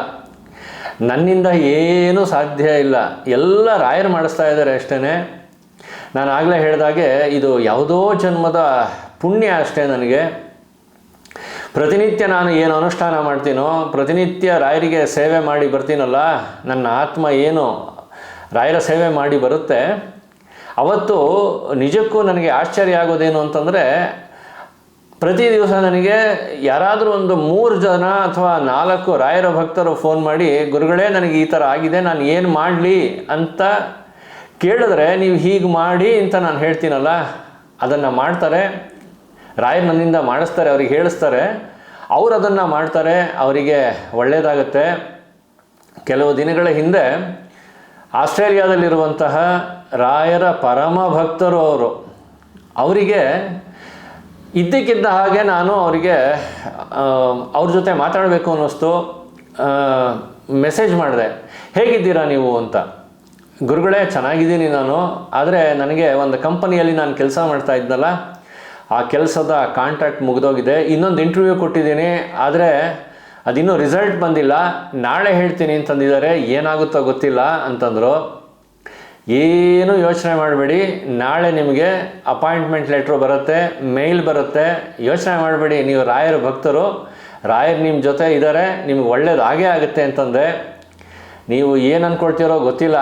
ನನ್ನಿಂದ ಏನೂ ಸಾಧ್ಯ ಇಲ್ಲ, ಎಲ್ಲ ರಾಯರು ಮಾಡಿಸ್ತಾ ಇದ್ದಾರೆ ಅಷ್ಟೇ. ನಾನು ಆಗಲೇ ಹೇಳಿದಾಗೆ ಇದು ಯಾವುದೋ ಜನ್ಮದ ಪುಣ್ಯ ಅಷ್ಟೇ ನನಗೆ. ಪ್ರತಿನಿತ್ಯ ನಾನು ಏನು ಅನುಷ್ಠಾನ ಮಾಡ್ತೀನೋ, ಪ್ರತಿನಿತ್ಯ ರಾಯರಿಗೆ ಸೇವೆ ಮಾಡಿ ಬರ್ತೀನಲ್ಲ, ನನ್ನ ಆತ್ಮ ಏನು ರಾಯರ ಸೇವೆ ಮಾಡಿ ಬರುತ್ತೆ. ಅವತ್ತು ನಿಜಕ್ಕೂ ನನಗೆ ಆಶ್ಚರ್ಯ ಆಗೋದೇನು ಅಂತಂದರೆ, ಪ್ರತಿ ದಿವಸ ನನಗೆ ಯಾರಾದರೂ ಒಂದು 3 ಜನ ಅಥವಾ 4 ರಾಯರ ಭಕ್ತರು ಫೋನ್ ಮಾಡಿ, ಗುರುಗಳೇ ನನಗೆ ಈ ಥರ ಆಗಿದೆ, ನಾನು ಏನು ಮಾಡಲಿ ಅಂತ ಕೇಳಿದ್ರೆ, ನೀವು ಹೀಗೆ ಮಾಡಿ ಅಂತ ನಾನು ಹೇಳ್ತೀನಲ್ಲ, ಅದನ್ನು ಮಾಡ್ತಾರೆ. ರಾಯರು ನನ್ನಿಂದ ಮಾಡಿಸ್ತಾರೆ, ಅವ್ರಿಗೆ ಹೇಳಿಸ್ತಾರೆ, ಅವರು ಅದನ್ನು ಮಾಡ್ತಾರೆ, ಅವರಿಗೆ ಒಳ್ಳೆಯದಾಗುತ್ತೆ. ಕೆಲವು ದಿನಗಳ ಹಿಂದೆ ಆಸ್ಟ್ರೇಲಿಯಾದಲ್ಲಿರುವಂತಹ ರಾಯರ ಪರಮ ಭಕ್ತರು ಅವರಿಗೆ ಇದ್ದಕ್ಕಿದ್ದ ಹಾಗೆ ನಾನು ಅವರಿಗೆ ಅವ್ರ ಜೊತೆ ಮಾತಾಡಬೇಕು ಅನ್ನಿಸ್ತು. ಮೆಸೇಜ್ ಮಾಡಿದೆ, ಹೇಗಿದ್ದೀರಾ ನೀವು ಅಂತ. ಗುರುಗಳೇ, ಚೆನ್ನಾಗಿದ್ದೀನಿ ನಾನು, ಆದರೆ ನನಗೆ ಒಂದು ಕಂಪನಿಯಲ್ಲಿ ನಾನು ಕೆಲಸ ಮಾಡ್ತಾ ಇದ್ದಲ್ಲ, ಆ ಕೆಲಸದ ಕಾಂಟ್ರಾಕ್ಟ್ ಮುಗಿದೋಗಿದೆ. ಇನ್ನೊಂದು ಇಂಟರ್ವ್ಯೂ ಕೊಟ್ಟಿದ್ದೀನಿ, ಆದರೆ ಅದಿನ್ನೂ ರಿಸಲ್ಟ್ ಬಂದಿಲ್ಲ, ನಾಳೆ ಹೇಳ್ತೀನಿ ಅಂತಂದಿದ್ದಾರೆ, ಏನಾಗುತ್ತೋ ಗೊತ್ತಿಲ್ಲ ಅಂತಂದರು. ಏನೂ ಯೋಚನೆ ಮಾಡಬೇಡಿ, ನಾಳೆ ನಿಮಗೆ ಅಪಾಯಿಂಟ್ಮೆಂಟ್ ಲೆಟ್ರು ಬರುತ್ತೆ, ಮೇಲ್ ಬರುತ್ತೆ, ಯೋಚನೆ ಮಾಡಬೇಡಿ, ನೀವು ರಾಯರ ಭಕ್ತರು, ರಾಯರು ನಿಮ್ಮ ಜೊತೆ ಇದ್ದಾರೆ, ನಿಮ್ಗೆ ಒಳ್ಳೇದಾಗೇ ಆಗುತ್ತೆ ಅಂತಂದೆ. ನೀವು ಏನು ಅಂದ್ಕೊಳ್ತೀರೋ ಗೊತ್ತಿಲ್ಲ.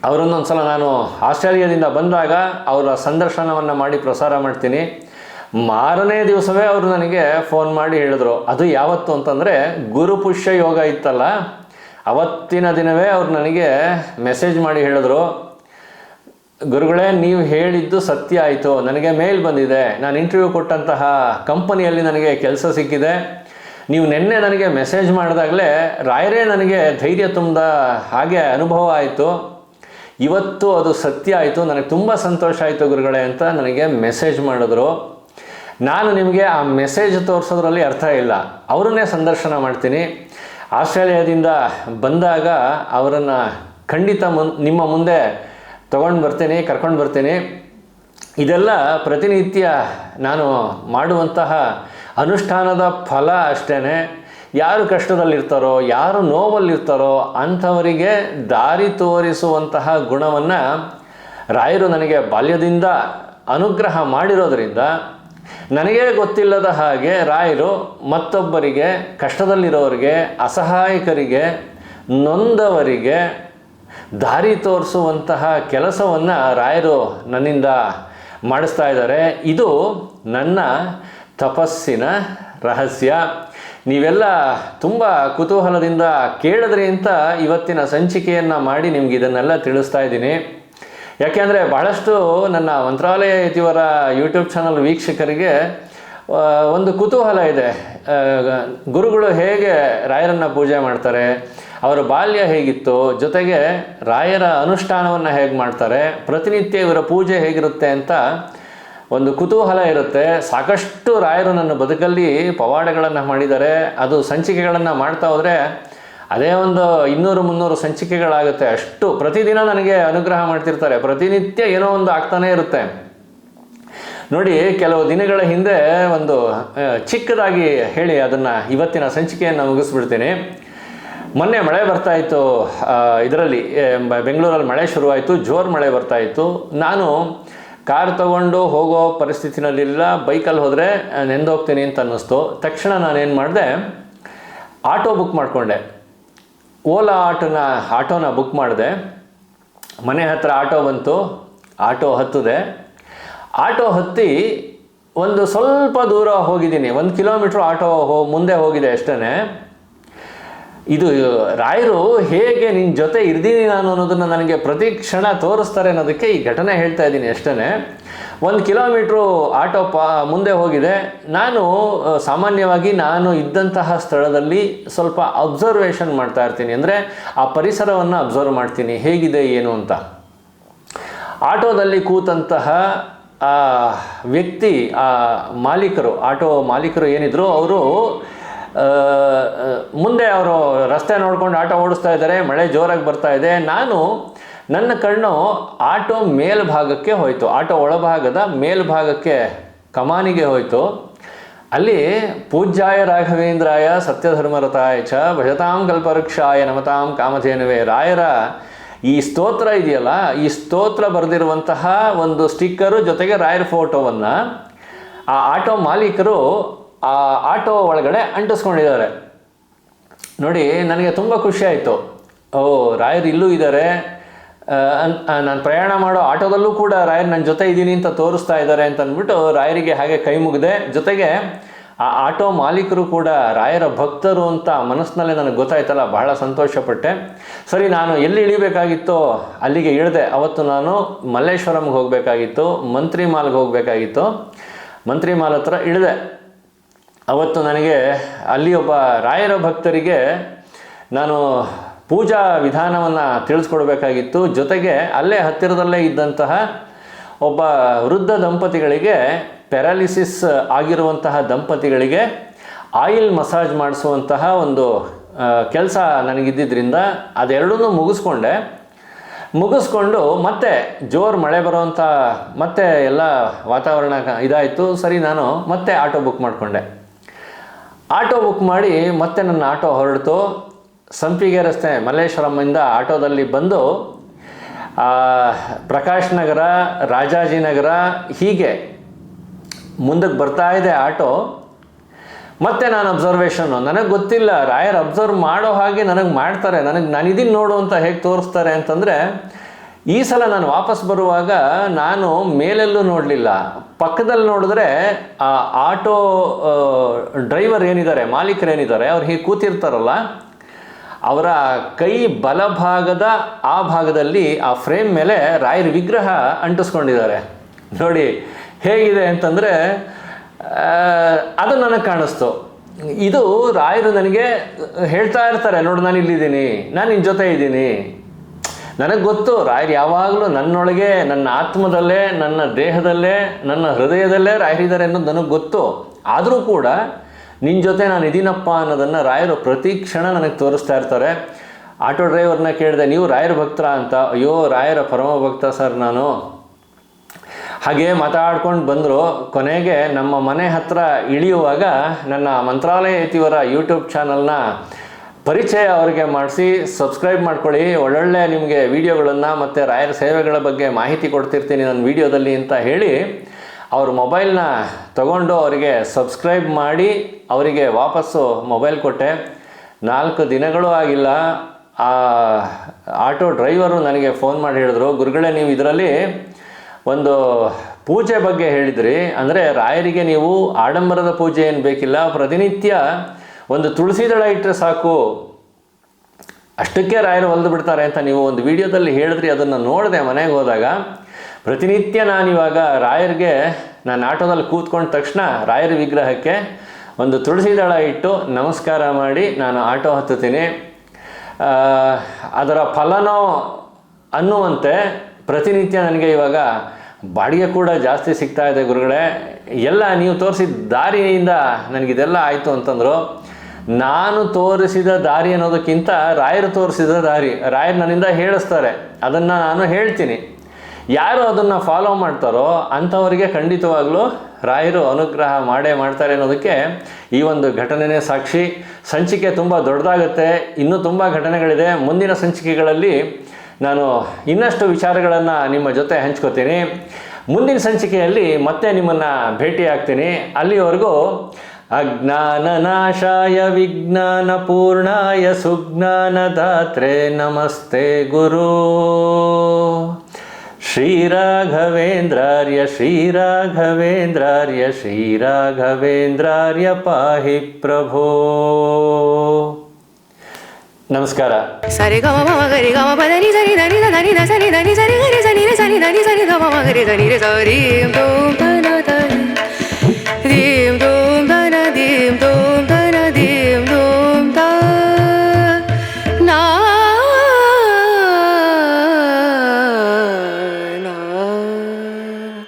ಅವರನ್ನೊಂದು ಸಲ ನಾನು ಆಸ್ಟ್ರೇಲಿಯಾದಿಂದ ಬಂದಾಗ ಅವರ ಸಂದರ್ಶನವನ್ನು ಮಾಡಿ ಪ್ರಸಾರ ಮಾಡ್ತೀನಿ. ಮಾರನೇ ದಿವಸವೇ ಅವರು ನನಗೆ ಫೋನ್ ಮಾಡಿ ಹೇಳಿದ್ರು. ಅದು ಯಾವತ್ತು ಅಂತಂದರೆ ಗುರುಪುಷ್ಯ ಯೋಗ ಇತ್ತಲ್ಲ, ಅವತ್ತಿನ ದಿನವೇ ಅವ್ರು ನನಗೆ ಮೆಸೇಜ್ ಮಾಡಿ ಹೇಳಿದ್ರು, ಗುರುಗಳೇ, ನೀವು ಹೇಳಿದ್ದು ಸತ್ಯ ಆಯಿತು, ನನಗೆ ಮೇಲ್ ಬಂದಿದೆ, ನಾನು ಇಂಟರ್ವ್ಯೂ ಕೊಟ್ಟಂತಹ ಕಂಪನಿಯಲ್ಲಿ ನನಗೆ ಕೆಲಸ ಸಿಕ್ಕಿದೆ. ನೀವು ನಿನ್ನೆ ನನಗೆ ಮೆಸೇಜ್ ಮಾಡಿದಾಗಲೇ ರಾಯರೇ ನನಗೆ ಧೈರ್ಯ ತುಂಬಿದ ಹಾಗೆ ಅನುಭವ ಆಯಿತು, ಇವತ್ತು ಅದು ಸತ್ಯ ಆಯಿತು, ನನಗೆ ತುಂಬ ಸಂತೋಷ ಆಯಿತು ಗುರುಗಳೇ ಅಂತ ನನಗೆ ಮೆಸೇಜ್ ಮಾಡಿದ್ರು. ನಾನು ನಿಮಗೆ ಆ ಮೆಸೇಜ್ ತೋರಿಸೋದ್ರಲ್ಲಿ ಅರ್ಥ ಇಲ್ಲ, ಅವರನ್ನೇ ಸಂದರ್ಶನ ಮಾಡ್ತೀನಿ. ಆಸ್ಟ್ರೇಲಿಯಾದಿಂದ ಬಂದಾಗ ಅವರನ್ನು ಖಂಡಿತ ನಿಮ್ಮ ಮುಂದೆ ತೊಗೊಂಡು ಬರ್ತೀನಿ, ಕರ್ಕೊಂಡು ಬರ್ತೀನಿ. ಇದೆಲ್ಲ ಪ್ರತಿನಿತ್ಯ ನಾನು ಮಾಡುವಂತಹ ಅನುಷ್ಠಾನದ ಫಲ ಅಷ್ಟೇ. ಯಾರು ಕಷ್ಟದಲ್ಲಿರ್ತಾರೋ, ಯಾರು ನೋವಲ್ಲಿರ್ತಾರೋ ಅಂಥವರಿಗೆ ದಾರಿ ತೋರಿಸುವಂತಹ ಗುಣವನ್ನು ರಾಯರು ನನಗೆ ಬಾಲ್ಯದಿಂದ ಅನುಗ್ರಹ ಮಾಡಿರೋದರಿಂದ ನನಗೇ ಗೊತ್ತಿಲ್ಲದ ಹಾಗೆ ರಾಯರು ಮತ್ತೊಬ್ಬರಿಗೆ, ಕಷ್ಟದಲ್ಲಿರೋರಿಗೆ, ಅಸಹಾಯಕರಿಗೆ, ನೊಂದವರಿಗೆ ದಾರಿ ತೋರಿಸುವಂತಹ ಕೆಲಸವನ್ನು ರಾಯರು ನನ್ನಿಂದ ಮಾಡಿಸ್ತಾ ಇದ್ದಾರೆ. ಇದು ನನ್ನ ತಪಸ್ಸಿನ ರಹಸ್ಯ. ನೀವೆಲ್ಲ ತುಂಬ ಕುತೂಹಲದಿಂದ ಕೇಳಿದ್ರಿ ಅಂತ ಇವತ್ತಿನ ಸಂಚಿಕೆಯನ್ನು ಮಾಡಿ ನಿಮ್ಗೆ ಇದನ್ನೆಲ್ಲ ತಿಳಿಸ್ತಾ ಇದ್ದೀನಿ. ಯಾಕೆಂದರೆ ಬಹಳಷ್ಟು ನನ್ನ ಮಂತ್ರಾಲಯ ಯತಿವರ ಯೂಟ್ಯೂಬ್ ಚಾನಲ್ ವೀಕ್ಷಕರಿಗೆ ಒಂದು ಕುತೂಹಲ ಇದೆ. ಗುರುಗಳು ಹೇಗೆ ರಾಯರನ್ನು ಪೂಜೆ ಮಾಡ್ತಾರೆ, ಅವರ ಬಾಲ್ಯ ಹೇಗಿತ್ತು, ಜೊತೆಗೆ ರಾಯರ ಅನುಷ್ಠಾನವನ್ನು ಹೇಗೆ ಮಾಡ್ತಾರೆ, ಪ್ರತಿನಿತ್ಯ ಇವರ ಪೂಜೆ ಹೇಗಿರುತ್ತೆ ಅಂತ ಒಂದು ಕುತೂಹಲ ಇರುತ್ತೆ. ಸಾಕಷ್ಟು ರಾಯರು ನನ್ನ ಬದುಕಲ್ಲಿ ಪವಾಡಗಳನ್ನು ಮಾಡಿದ್ದಾರೆ. ಅದು ಸಂಚಿಕೆಗಳನ್ನು ಮಾಡ್ತಾ ಹೋದರೆ ಅದೇ ಒಂದು 200-300 ಸಂಚಿಕೆಗಳಾಗುತ್ತೆ. ಅಷ್ಟು ಪ್ರತಿದಿನ ನನಗೆ ಅನುಗ್ರಹ ಮಾಡ್ತಿರ್ತಾರೆ. ಪ್ರತಿನಿತ್ಯ ಏನೋ ಒಂದು ಆಗ್ತಾನೇ ಇರುತ್ತೆ. ನೋಡಿ, ಕೆಲವು ದಿನಗಳ ಹಿಂದೆ ಒಂದು ಚಿಕ್ಕದಾಗಿ ಹೇಳಿ ಅದನ್ನು ಇವತ್ತಿನ ಸಂಚಿಕೆಯನ್ನು ಮುಗಿಸ್ಬಿಡ್ತೀನಿ. ಮೊನ್ನೆ ಮಳೆ ಬರ್ತಾಯಿತ್ತು, ಇದರಲ್ಲಿ ಬೆಂಗಳೂರಲ್ಲಿ ಮಳೆ ಶುರುವಾಯಿತು, ಜೋರು ಮಳೆ ಬರ್ತಾಯಿತ್ತು. ನಾನು ಕಾರ್ ತೊಗೊಂಡು ಹೋಗೋ ಪರಿಸ್ಥಿತಿನಲ್ಲಿಲ್ಲ, ಬೈಕಲ್ಲಿ ಹೋದರೆ ನೆಂದೋಗ್ತೀನಿ ಅಂತ ಅನ್ನಿಸ್ತು. ತಕ್ಷಣ ನಾನೇನು ಮಾಡಿದೆ, ಆಟೋ ಬುಕ್ ಮಾಡಿಕೊಂಡೆ. ಓಲಾ ಆಟೋನ ಬುಕ್ ಮಾಡಿದೆ. ಮನೆ ಹತ್ರ ಆಟೋ ಬಂತು, ಆಟೋ ಹತ್ತಿದೆ. ಆಟೋ ಹತ್ತಿ ಒಂದು ಸ್ವಲ್ಪ ದೂರ ಹೋಗಿದ್ದೀನಿ, 1 ಕಿಲೋಮೀಟ್ರ್ ಆಟೋ ಮುಂದೆ ಹೋಗಿದೆ ಅಷ್ಟೇ. ಇದು ರಾಯರು ಹೇಗೆ ನಿನ್ನ ಜೊತೆ ಇರ್ತೀನಿ ನಾನು ಅನ್ನೋದನ್ನು ನನಗೆ ಪ್ರತಿ ಕ್ಷಣ ತೋರಿಸ್ತಾರೆ ಅನ್ನೋದಕ್ಕೆ ಈ ಘಟನೆ ಹೇಳ್ತಾ ಇದ್ದೀನಿ ಅಷ್ಟೇ. 1 ಕಿಲೋಮೀಟ್ರು ಆಟೋ ಮುಂದೆ ಹೋಗಿದೆ. ನಾನು ಸಾಮಾನ್ಯವಾಗಿ ನಾನು ಇದ್ದಂತಹ ಸ್ಥಳದಲ್ಲಿ ಸ್ವಲ್ಪ ಅಬ್ಸರ್ವೇಷನ್ ಮಾಡ್ತಾ ಇರ್ತೀನಿ. ಅಂದರೆ ಆ ಪರಿಸರವನ್ನು ಅಬ್ಸರ್ವ್ ಮಾಡ್ತೀನಿ, ಹೇಗಿದೆ ಏನು ಅಂತ. ಆಟೋದಲ್ಲಿ ಕೂತಂತಹ ಆ ವ್ಯಕ್ತಿ, ಆ ಮಾಲೀಕರು, ಆಟೋ ಮಾಲೀಕರು ಏನಿದ್ರು, ಅವರು ಮುಂದೆ ಅವರು ರಸ್ತೆ ನೋಡ್ಕೊಂಡು ಆಟೋ ಓಡಿಸ್ತಾ ಇದ್ದಾರೆ. ಮಳೆ ಜೋರಾಗಿ ಬರ್ತಾ ಇದೆ. ನನ್ನ ಕಣ್ಣು ಆಟೋ ಮೇಲ್ಭಾಗಕ್ಕೆ ಹೋಯಿತು. ಆಟೋ ಒಳಭಾಗದ ಮೇಲ್ಭಾಗಕ್ಕೆ ಕಮಾನಿಗೆ ಹೋಯಿತು. ಅಲ್ಲಿ ಪೂಜ್ಯಾಯ ರಾಘವೇಂದ್ರಾಯ ಸತ್ಯಧರ್ಮರತಾಯ ಚ ಭಜತಾಂ ಕಲ್ಪವೃಕ್ಷಾಯ ನಮತಾಂ ಕಾಮಧೇನುವೆ, ರಾಯರ ಈ ಸ್ತೋತ್ರ ಇದೆಯಲ್ಲ, ಈ ಸ್ತೋತ್ರ ಬರೆದಿರುವಂತಹ ಒಂದು ಸ್ಟಿಕ್ಕರು ಜೊತೆಗೆ ರಾಯರ ಫೋಟೋವನ್ನು ಆ ಆಟೋ ಮಾಲೀಕರು ಆ ಆಟೋ ಒಳಗಡೆ ಅಂಟಿಸ್ಕೊಂಡಿದ್ದಾರೆ. ನೋಡಿ, ನನಗೆ ತುಂಬ ಖುಷಿ ಆಯಿತು. ರಾಯರು ಇಲ್ಲೂ ಇದ್ದಾರೆ, ನಾನು ಪ್ರಯಾಣ ಮಾಡೋ ಆಟೋದಲ್ಲೂ ಕೂಡ ರಾಯರು ನನ್ನ ಜೊತೆ ಇದ್ದೀನಿ ಅಂತ ತೋರಿಸ್ತಾ ಇದ್ದಾರೆ ಅಂತ ಅಂದ್ಬಿಟ್ಟು ರಾಯರಿಗೆ ಹಾಗೆ ಕೈ ಮುಗಿದೆ. ಜೊತೆಗೆ ಆ ಆಟೋ ಮಾಲೀಕರು ಕೂಡ ರಾಯರ ಭಕ್ತರು ಅಂತ ಮನಸ್ಸಿನಲ್ಲೇ ನನಗೆ ಗೊತ್ತಾಯ್ತಲ್ಲ, ಬಹಳ ಸಂತೋಷಪಟ್ಟೆ. ಸರಿ, ನಾನು ಎಲ್ಲಿ ಇಳಿಬೇಕಾಗಿತ್ತೋ ಅಲ್ಲಿಗೆ ಇಳಿದೆ. ಅವತ್ತು ನಾನು ಮಲ್ಲೇಶ್ವರಂಗೆ ಹೋಗಬೇಕಾಗಿತ್ತು, ಮಂತ್ರಿ ಮಾಲ್ಗೆ ಹೋಗಬೇಕಾಗಿತ್ತು. ಮಂತ್ರಿ ಮಾಲ್ ಹತ್ರ ಇಳಿದೆ. ಅವತ್ತು ನನಗೆ ಅಲ್ಲಿ ಒಬ್ಬ ರಾಯರ ಭಕ್ತರಿಗೆ ನಾನು ಪೂಜಾ ವಿಧಾನವನ್ನು ತಿಳಿಸ್ಕೊಡ್ಬೇಕಾಗಿತ್ತು. ಜೊತೆಗೆ ಅಲ್ಲೇ ಹತ್ತಿರದಲ್ಲೇ ಇದ್ದಂತಹ ಒಬ್ಬ ವೃದ್ಧ ದಂಪತಿಗಳಿಗೆ, ಪ್ಯಾರಾಲಿಸಿಸ್ ಆಗಿರುವಂತಹ ದಂಪತಿಗಳಿಗೆ ಆಯಿಲ್ ಮಸಾಜ್ ಮಾಡಿಸುವಂತಹ ಒಂದು ಕೆಲಸ ನನಗಿದ್ದಿದ್ದರಿಂದ ಅದೆರಡನ್ನೂ ಮುಗಿಸ್ಕೊಂಡು ಮತ್ತೆ ಜೋರು ಮಳೆ ಬರುವಂಥ ಮತ್ತೆ ಎಲ್ಲ ವಾತಾವರಣ ಇದಾಯಿತು. ಸರಿ, ನಾನು ಮತ್ತೆ ಆಟೋ ಬುಕ್ ಮಾಡಿಕೊಂಡೆ. ಆಟೋ ಬುಕ್ ಮಾಡಿ ಮತ್ತೆ ನನ್ನ ಆಟೋ ಹೊರಡ್ತು. ಸಂಪಿಗೆ ರಸ್ತೆ ಮಲ್ಲೇಶ್ವರಮಿಂದ ಆಟೋದಲ್ಲಿ ಬಂದು ಪ್ರಕಾಶ್ ನಗರ, ರಾಜಾಜಿನಗರ ಹೀಗೆ ಮುಂದಕ್ಕೆ ಬರ್ತಾ ಇದೆ ಆಟೋ. ಮತ್ತೆ ನಾನು ಅಬ್ಸರ್ವೇಷನ್ನು, ನನಗೆ ಗೊತ್ತಿಲ್ಲ, ರಾಯರ್ ಅಬ್ಸರ್ವ್ ಮಾಡೋ ಹಾಗೆ ನನಗೆ ಮಾಡ್ತಾರೆ, ನಾನಿದ್ದೀನಿ ನೋಡು ಅಂತ ಹೇಗೆ ತೋರಿಸ್ತಾರೆ ಅಂತಂದರೆ, ಈ ಸಲ ನಾನು ವಾಪಸ್ ಬರುವಾಗ ನಾನು ಮೇಲೆಲ್ಲೂ ನೋಡಲಿಲ್ಲ. ಪಕ್ಕದಲ್ಲಿ ನೋಡಿದ್ರೆ ಆ ಆಟೋ ಡ್ರೈವರ್ ಏನಿದ್ದಾರೆ, ಮಾಲೀಕರೇನಿದ್ದಾರೆ, ಅವ್ರು ಹೀಗೆ ಕೂತಿರ್ತಾರಲ್ಲ, ಅವರ ಕೈ ಬಲಭಾಗದ ಆ ಭಾಗದಲ್ಲಿ ಆ ಫ್ರೇಮ್ ಮೇಲೆ ರಾಯರ ವಿಗ್ರಹ ಅಂಟಿಸ್ಕೊಂಡಿದ್ದಾರೆ. ನೋಡಿ ಹೇಗಿದೆ ಅಂತಂದರೆ, ಅದು ನನಗೆ ಕಾಣಿಸ್ತು. ಇದು ರಾಯರು ನನಗೆ ಹೇಳ್ತಾ ಇರ್ತಾರೆ, ನೋಡು ನಾನು ಇಲ್ಲಿದ್ದೀನಿ, ನಾನು ನಿನ್ನ ಜೊತೆ ಇದ್ದೀನಿ. ನನಗೆ ಗೊತ್ತು, ರಾಯರು ಯಾವಾಗಲೂ ನನ್ನೊಳಗೆ, ನನ್ನ ಆತ್ಮದಲ್ಲೇ, ನನ್ನ ದೇಹದಲ್ಲೇ, ನನ್ನ ಹೃದಯದಲ್ಲೇ ರಾಯರಿದ್ದಾರೆ ಅನ್ನೋದು ನನಗೆ ಗೊತ್ತು. ಆದರೂ ಕೂಡ ನಿನ್ನ ಜೊತೆ ನಾನು ಇದೀನಪ್ಪ ಅನ್ನೋದನ್ನು ರಾಯರು ಪ್ರತಿ ಕ್ಷಣ ನನಗೆ ತೋರಿಸ್ತಾ ಇರ್ತಾರೆ. ಆಟೋ ಡ್ರೈವರ್ನ ಕೇಳಿದೆ, ನೀವು ರಾಯರ ಭಕ್ತರ ಅಂತ. ಅಯ್ಯೋ, ರಾಯರ ಪರಮ ಭಕ್ತ ಸರ್ ನಾನು. ಹಾಗೆ ಮಾತಾಡ್ಕೊಂಡು ಬಂದರು. ಕೊನೆಗೆ ನಮ್ಮ ಮನೆ ಹತ್ರ ಇಳಿಯುವಾಗ ನನ್ನ ಮಂತ್ರಾಲಯ ಯತಿವರ ಯೂಟ್ಯೂಬ್ ಚಾನಲ್ನ ಪರಿಚಯ ಅವರಿಗೆ ಮಾಡಿಸಿ, ಸಬ್ಸ್ಕ್ರೈಬ್ ಮಾಡ್ಕೊಳ್ಳಿ, ಒಳ್ಳೊಳ್ಳೆ ನಿಮಗೆ ವೀಡಿಯೋಗಳನ್ನು ಮತ್ತು ರಾಯರ ಸೇವೆಗಳ ಬಗ್ಗೆ ಮಾಹಿತಿ ಕೊಡ್ತಿರ್ತೀನಿ ನನ್ನ ವೀಡಿಯೋದಲ್ಲಿ ಅಂತ ಹೇಳಿ ಅವ್ರ ಮೊಬೈಲ್ನ ತಗೊಂಡು ಅವರಿಗೆ ಸಬ್ಸ್ಕ್ರೈಬ್ ಮಾಡಿ ಅವರಿಗೆ ವಾಪಸ್ಸು ಮೊಬೈಲ್ ಕೊಟ್ಟೆ. 4 ದಿನಗಳೂ ಆಗಿಲ್ಲ, ಆ ಆಟೋ ಡ್ರೈವರು ನನಗೆ ಫೋನ್ ಮಾಡಿ ಹೇಳಿದ್ರು, ಗುರುಗಳೇ ನೀವು ಇದರಲ್ಲಿ ಒಂದು ಪೂಜೆ ಬಗ್ಗೆ ಹೇಳಿದ್ರಿ. ಅಂದರೆ ರಾಯರಿಗೆ ನೀವು ಆಡಂಬರದ ಪೂಜೆ ಏನು ಬೇಕಿಲ್ಲ, ಪ್ರತಿನಿತ್ಯ ಒಂದು ತುಳಸಿ ದಳ ಇಟ್ಟರೆ ಸಾಕು, ಅಷ್ಟಕ್ಕೆ ರಾಯರು ಒಲ್ದು ಬಿಡ್ತಾರೆ ಅಂತ ನೀವು ಒಂದು ವಿಡಿಯೋದಲ್ಲಿ ಹೇಳಿದ್ರಿ. ಅದನ್ನು ನೋಡಿದೆ ಮನೆಗೆ ಹೋದಾಗ. ಪ್ರತಿನಿತ್ಯ ನಾನಿವಾಗ ರಾಯರಿಗೆ, ನಾನು ಆಟೋದಲ್ಲಿ ಕೂತ್ಕೊಂಡ ತಕ್ಷಣ ರಾಯರ ವಿಗ್ರಹಕ್ಕೆ ಒಂದು ತುಳಸಿ ದಳ ಇಟ್ಟು ನಮಸ್ಕಾರ ಮಾಡಿ ನಾನು ಆಟೋ ಹತ್ತುತ್ತೀನಿ. ಅದರ ಫಲನೋ ಅನ್ನುವಂತೆ ಪ್ರತಿನಿತ್ಯ ನನಗೆ ಇವಾಗ ಬಾಡಿಗೆ ಕೂಡ ಜಾಸ್ತಿ ಸಿಗ್ತಾ ಇದೆ ಗುರುಗಳೇ. ಎಲ್ಲ ನೀವು ತೋರಿಸಿದ ದಾರಿಯಿಂದ ನನಗಿದೆಲ್ಲ ಆಯಿತು ಅಂತಂದರು. ನಾನು ತೋರಿಸಿದ ದಾರಿ ಅನ್ನೋದಕ್ಕಿಂತ ರಾಯರು ತೋರಿಸಿದ ದಾರಿ, ರಾಯರು ನನ್ನಿಂದ ಹೇಳಿಸ್ತಾರೆ, ಅದನ್ನು ನಾನು ಹೇಳ್ತೀನಿ. ಯಾರು ಅದನ್ನು ಫಾಲೋ ಮಾಡ್ತಾರೋ ಅಂಥವರಿಗೆ ಖಂಡಿತವಾಗಲೂ ರಾಯರು ಅನುಗ್ರಹ ಮಾಡೇ ಮಾಡ್ತಾರೆ ಅನ್ನೋದಕ್ಕೆ ಈ ಒಂದು ಘಟನೆನೇ ಸಾಕ್ಷಿ. ಸಂಚಿಕೆ ತುಂಬ ದೊಡ್ಡದಾಗುತ್ತೆ, ಇನ್ನೂ ತುಂಬ ಘಟನೆಗಳಿದೆ. ಮುಂದಿನ ಸಂಚಿಕೆಗಳಲ್ಲಿ ನಾನು ಇನ್ನಷ್ಟು ವಿಚಾರಗಳನ್ನು ನಿಮ್ಮ ಜೊತೆ ಹಂಚ್ಕೋತೀನಿ. ಮುಂದಿನ ಸಂಚಿಕೆಯಲ್ಲಿ ಮತ್ತೆ ನಿಮ್ಮನ್ನು ಭೇಟಿ ಆಗ್ತೀನಿ. ಅಲ್ಲಿವರೆಗೂ ಅಜ್ಞಾನನಾಶಾಯ ವಿಜ್ಞಾನ ಪೂರ್ಣಾಯ ಸುಜ್ಞಾನದಾತ್ರೆ ನಮಸ್ತೆ ಗುರು. ಶ್ರೀರಾಘವೇಂದ್ರಾರ್ಯ ಶ್ರೀರಾಘವೇಂದ್ರಾರ್ಯ ಶ್ರೀರಾಘವೇಂದ್ರಾರ್ಯ ಪಾಹಿ ಪ್ರಭೋ. ನಮಸ್ಕಾರ. ಸರಿ ಗಮ ಮಮ ಗರಿ ಗಮ ಪದನಿ ಸರಿ ಧನಿ ಧನಿ ಧ ಸರಿ ಧನಿ ಸರಿ ಗರಿ ಸನಿ ರೆ ಸನಿ ಧನಿ ಸರಿ ಗಮ ಮಮ ಗರಿ ಧನಿ ರೆ ಸರಿ ಓಂ ತನ ತ